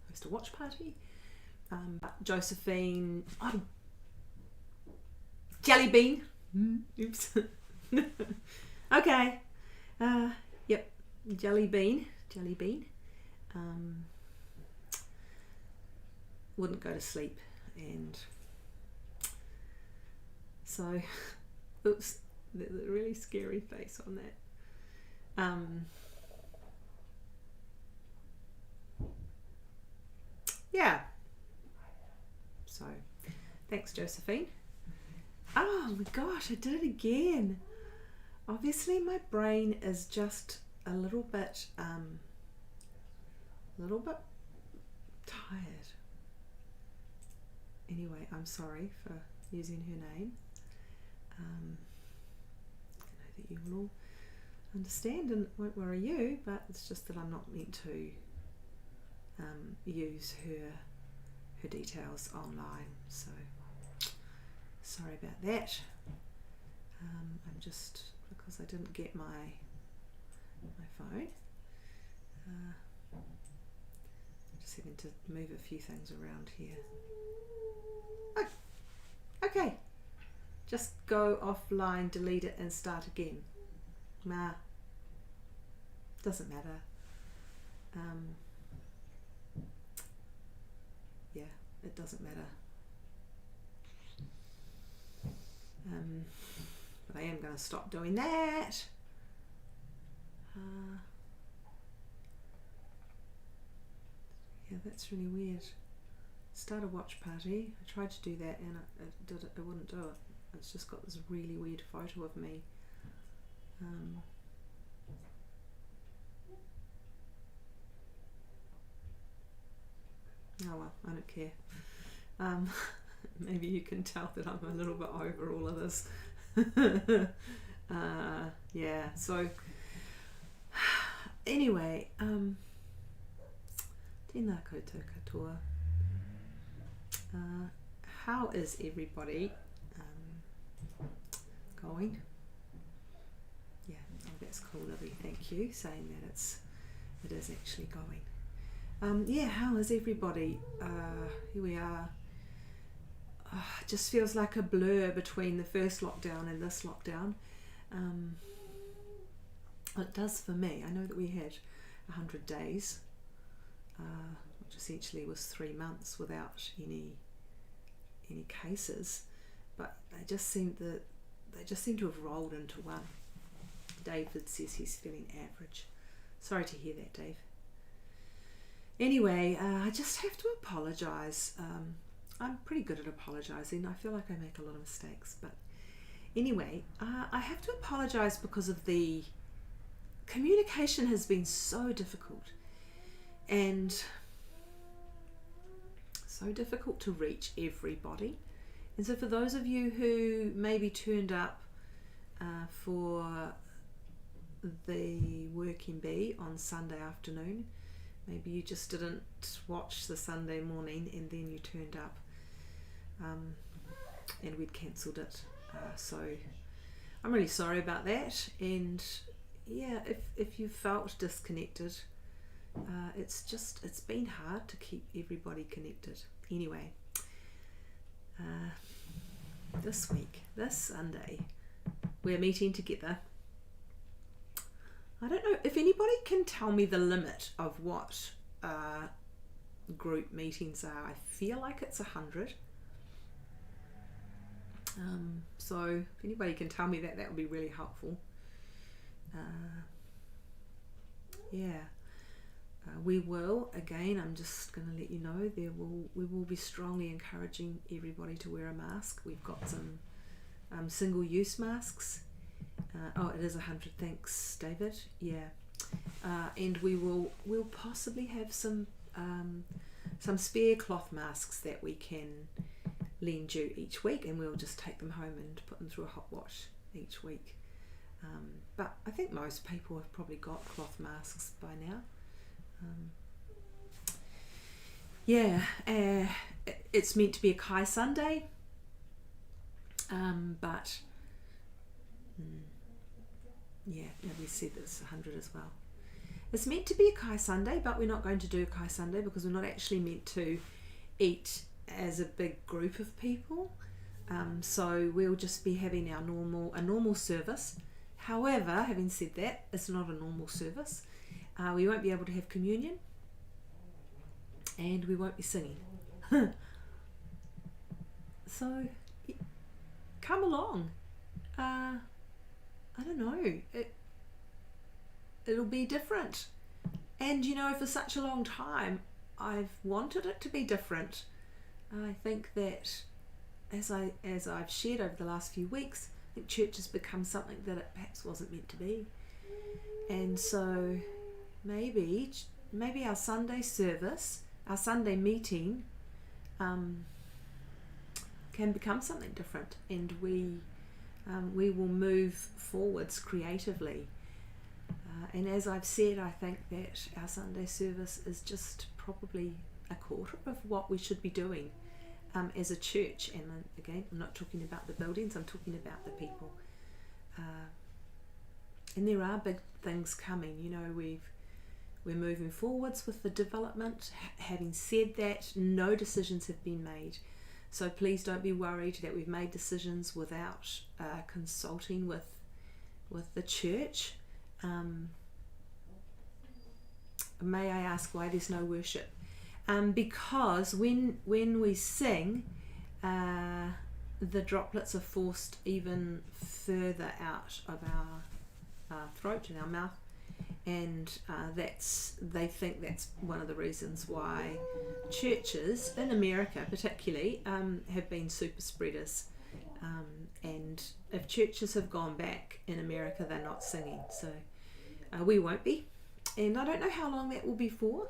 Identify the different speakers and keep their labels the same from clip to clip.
Speaker 1: host a watch party. But Josephine, Jelly Bean. Oops. Okay. Yep. Jelly Bean. Wouldn't go to sleep, and so, oops, there's a really scary face on that. Yeah. So, thanks, Josephine. Oh my gosh, I did it again. Obviously, my brain is just a little bit tired. Anyway, I'm sorry for using her name. I know that you will all understand and it won't worry you, but it's just that I'm not meant to use her details online. So sorry about that. I'm just, because I didn't get my phone. I'm just having to move a few things around here. Oh, okay. Just go offline, delete it, and start again. Nah, doesn't matter. Yeah, it doesn't matter. But I am going to stop doing that. Yeah, that's really weird. Start a watch party. I tried to do that and it wouldn't do it. It's just got this really weird photo of me. Oh well, I don't care. Maybe you can tell that I'm a little bit over all of this. Yeah, so anyway, tēnā koutou katoa. How is everybody going? Yeah, oh, that's cool, Libby. Thank you, saying that it is actually going. Yeah, how is everybody? Here we are. It just feels like a blur between the first lockdown and this lockdown. It does for me. I know that we had 100 days, which essentially was 3 months without any cases, but they just seem to have rolled into one. David says he's feeling average. Sorry to hear that, Dave. Anyway, I just have to apologise. I'm pretty good at apologising. I feel like I make a lot of mistakes, but anyway, I have to apologise because of the communication has been so difficult and so difficult to reach everybody. And so for those of you who maybe turned up for the Working Bee on Sunday afternoon, maybe you just didn't watch the Sunday morning and then you turned up and we'd cancelled it. So I'm really sorry about that. And yeah, if you felt disconnected, it's been hard to keep everybody connected. Anyway, this Sunday, we're meeting together. I don't know if anybody can tell me the limit of what group meetings are. I feel like it's 100. So if anybody can tell me that would be really helpful. Yeah, we will, again, I'm just going to let you know, we will be strongly encouraging everybody to wear a mask. We've got some single-use masks. Oh, it is 100. Thanks, David. Yeah, and we'll possibly have some spare cloth masks that we can lend you each week, and we'll just take them home and put them through a hot wash each week. But I think most people have probably got cloth masks by now. Yeah, it's meant to be a Kai Sunday, but yeah, we said it's 100 as well. It's meant to be a Kai Sunday, but we're not going to do a Kai Sunday because we're not actually meant to eat as a big group of people. So we'll just be having a normal service. However, having said that, it's not a normal service. We won't be able to have communion, and we won't be singing. So come along. I don't know. It'll be different. And for such a long time, I've wanted it to be different. I think that as I've shared over the last few weeks, I think church has become something that it perhaps wasn't meant to be. And so maybe our Sunday service, our Sunday meeting, can become something different, and we will move forwards creatively. And as I've said, I think that our Sunday service is just probably a quarter of what we should be doing as a church. And again, I'm not talking about the buildings, I'm talking about the people. And there are big things coming. We're moving forwards with the development. Having said that, no decisions have been made. So please don't be worried that we've made decisions without consulting with the church. May I ask why there's no worship? Because when we sing, the droplets are forced even further out of our throat and our mouth, and they think that's one of the reasons why churches in America particularly have been super spreaders. And if churches have gone back in America, they're not singing, so we won't be. And I don't know how long that will be for,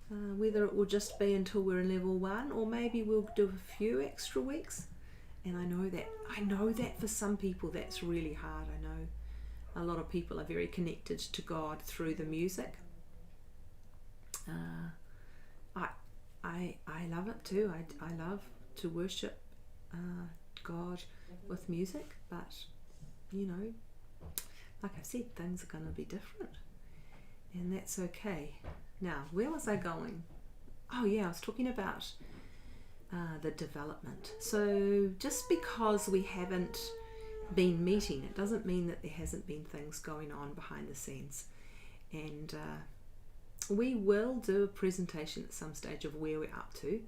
Speaker 1: whether it will just be until we're in level 1, or maybe we'll do a few extra weeks. And I know that for some people that's really hard. I know a lot of people are very connected to God through the music. I love it too. I love to worship God with music, but like I said, things are going to be different, and that's okay. Now, where was I going? Oh yeah, I was talking about the development. So just because we haven't been meeting, it doesn't mean that there hasn't been things going on behind the scenes. And we will do a presentation at some stage of where we're up to.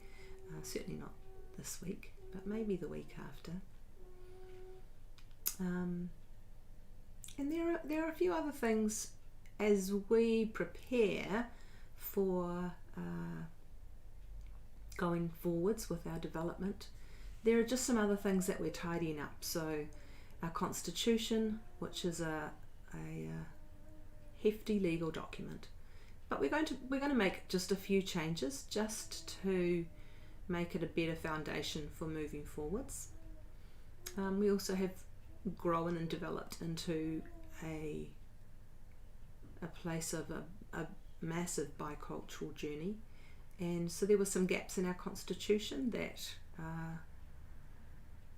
Speaker 1: Certainly not this week, but maybe the week after. And there are a few other things as we prepare for going forwards with our development. There are just some other things that we're tidying up. So our constitution, which is a hefty legal document, but we're going to make just a few changes just to make it a better foundation for moving forwards. We also have grown and developed into a place of a massive bicultural journey, and so there were some gaps in our constitution that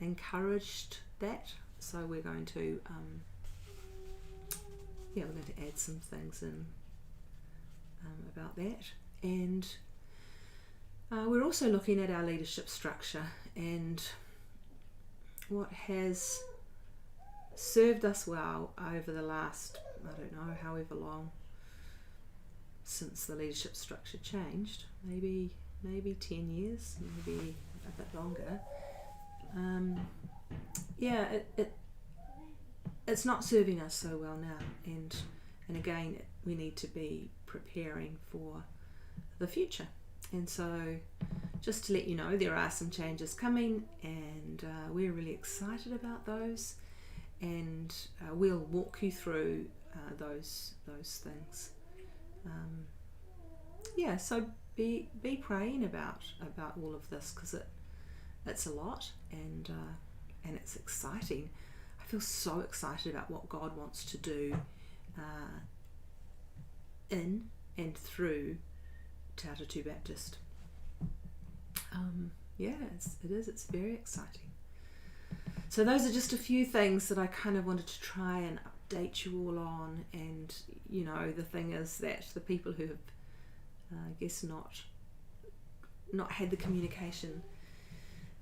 Speaker 1: encouraged that. So we're going to add some things in about that. And we're also looking at our leadership structure and what has served us well over the last, I don't know, however long since the leadership structure changed, maybe 10 years, maybe a bit longer. It's not serving us so well now, and again, we need to be preparing for the future. And so just to let you know, there are some changes coming, and we're really excited about those, and we'll walk you through those things. So be praying about all of this, because it's a lot, and it's exciting. I feel so excited about what God wants to do in and through Te Atatū Baptist. It's very exciting. So those are just a few things that I kind of wanted to try and update you all on. And the thing is that the people who have I guess not had the communication,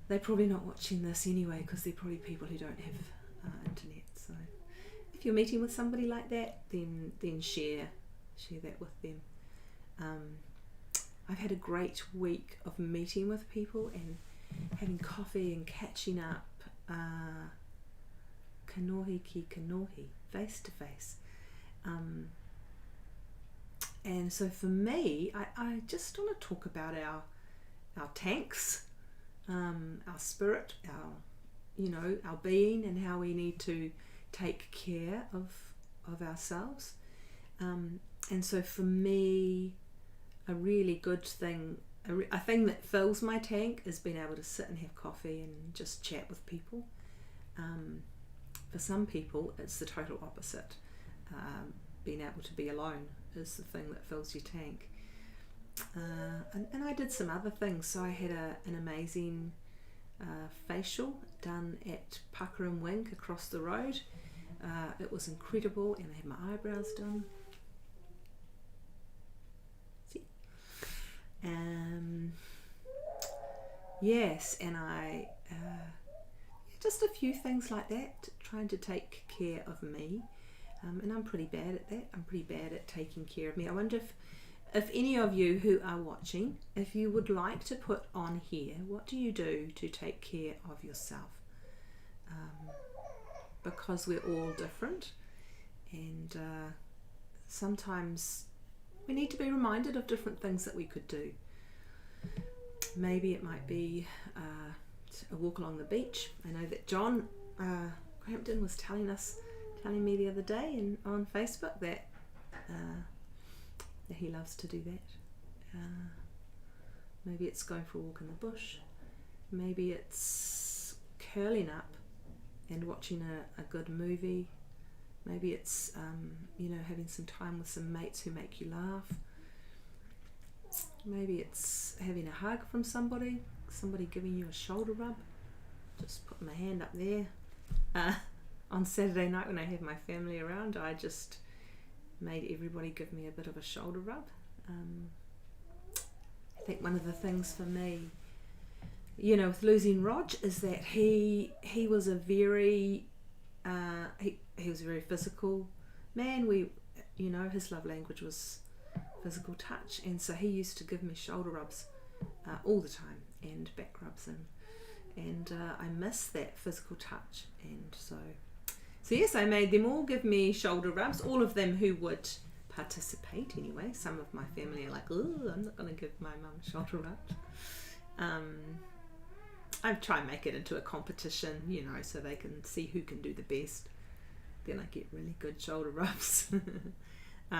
Speaker 1: they're probably not watching this anyway, because they're probably people who don't have internet. So if you're meeting with somebody like that, then share that with them. I've had a great week of meeting with people and having coffee and catching up, kanohi ki kanohi, face to face. And so for me, I just want to talk about our tanks, our spirit, our being, and how we need to take care of ourselves. And so for me, a really good thing, a thing that fills my tank, is being able to sit and have coffee and just chat with people. For some people, it's the total opposite. Being able to be alone is the thing that fills your tank. And I did some other things. So I had an amazing facial done at Pucker and Wink across the road. It was incredible, and I had my eyebrows done. See? Yes, and I just a few things like that, trying to take care of me. And I'm pretty bad at that. I'm pretty bad at taking care of me. I wonder if any of you who are watching, if you would like to put on here, what do you do to take care of yourself? Because we're all different, and sometimes we need to be reminded of different things that we could do. Maybe it might be a walk along the beach. I know that John Crampton was telling me the other day on Facebook that he loves to do that. Maybe it's going for a walk in the bush. Maybe it's curling up and watching a good movie. Maybe it's having some time with some mates who make you laugh. Maybe it's having a hug from somebody giving you a shoulder rub. Just put my hand up there. On Saturday night when I had my family around, I just made everybody give me a bit of a shoulder rub. I think one of the things for me, with losing Rog, is that he was a very he was a very physical man. His love language was physical touch, and so he used to give me shoulder rubs all the time, and back rubs, and I miss that physical touch. And so yes, I made them all give me shoulder rubs, all of them who would participate anyway. Some of my family are like, oh, I'm not going to give my mum shoulder rubs. I try and make it into a competition, so they can see who can do the best. Then I get really good shoulder rubs.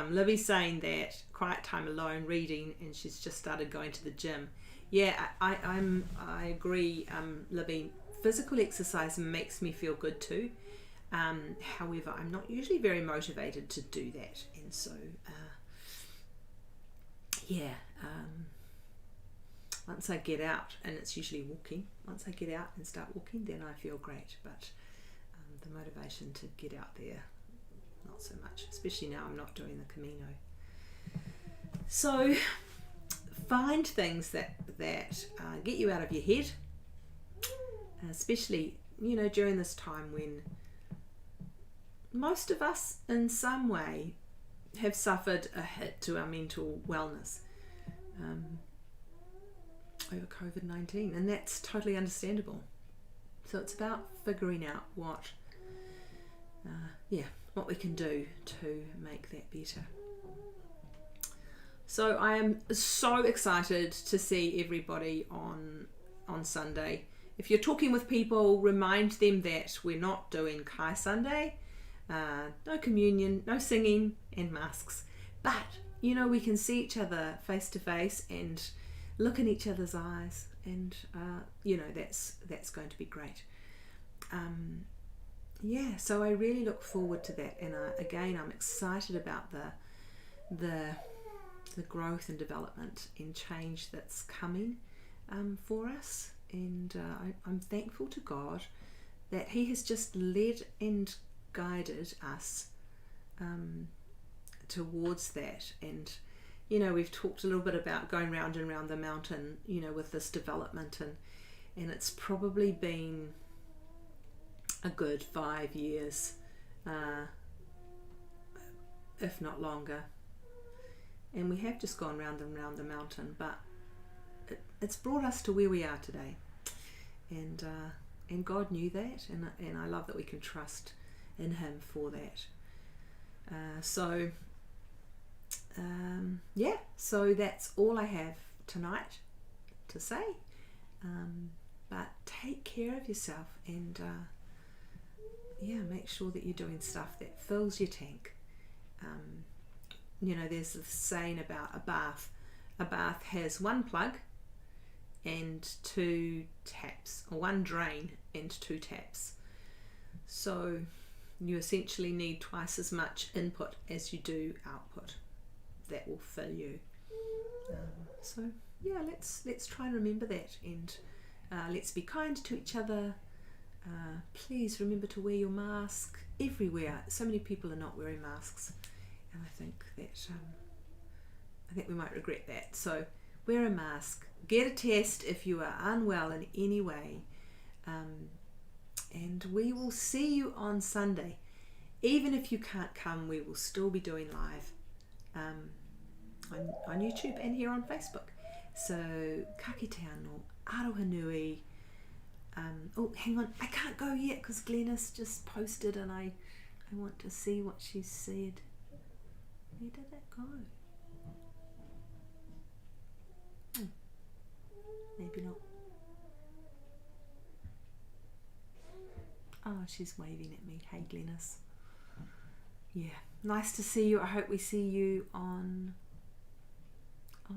Speaker 1: Libby's saying that quiet time alone, reading, and she's just started going to the gym. Yeah, I agree, Libby. Physical exercise makes me feel good too. However, I'm not usually very motivated to do that, and so once I get out, and it's usually walking, once I get out and start walking, then I feel great. But the motivation to get out there, not so much, especially now I'm not doing the Camino. So find things that get you out of your head, especially during this time when most of us in some way have suffered a hit to our mental wellness over COVID-19, and that's totally understandable. So it's about figuring out what we can do to make that better. So I am so excited to see everybody on Sunday. If you're talking with people, remind them that we're not doing Kai Sunday, no communion, no singing, and masks. But we can see each other face to face and look in each other's eyes, and that's going to be great. So I really look forward to that, and I'm excited about the growth and development and change that's coming for us, and I'm thankful to God that He has just led and guided us towards that. And you know, we've talked a little bit about going round and round the mountain, you know, with this development, and it's probably been a good 5 years, if not longer, and we have just gone round and round the mountain, but it's brought us to where we are today, and God knew that, and I love that we can trust in Him for that. So that's all I have tonight to say. But take care of yourself, and make sure that you're doing stuff that fills your tank. You know, there's this saying about a bath. A bath has one plug and 2 taps, or one drain and 2 taps. So you essentially need twice as much input as you do output. That will fill you. Let's try and remember that, and let's be kind to each other. Please remember to wear your mask everywhere. So many people are not wearing masks, and I think we might regret that. So wear a mask, get a test if you are unwell in any way, and we will see you on Sunday. Even if you can't come, we will still be doing live on YouTube and here on Facebook. So ka kite anō, aroha nui. Oh, hang on, I can't go yet because Glenys just posted, and I want to see what she said. Where did it go? Maybe not. Oh, she's waving at me. Hey, Glenys. Yeah, nice to see you. I hope we see you on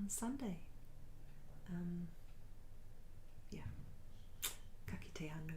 Speaker 1: Sunday. Ka kite anō.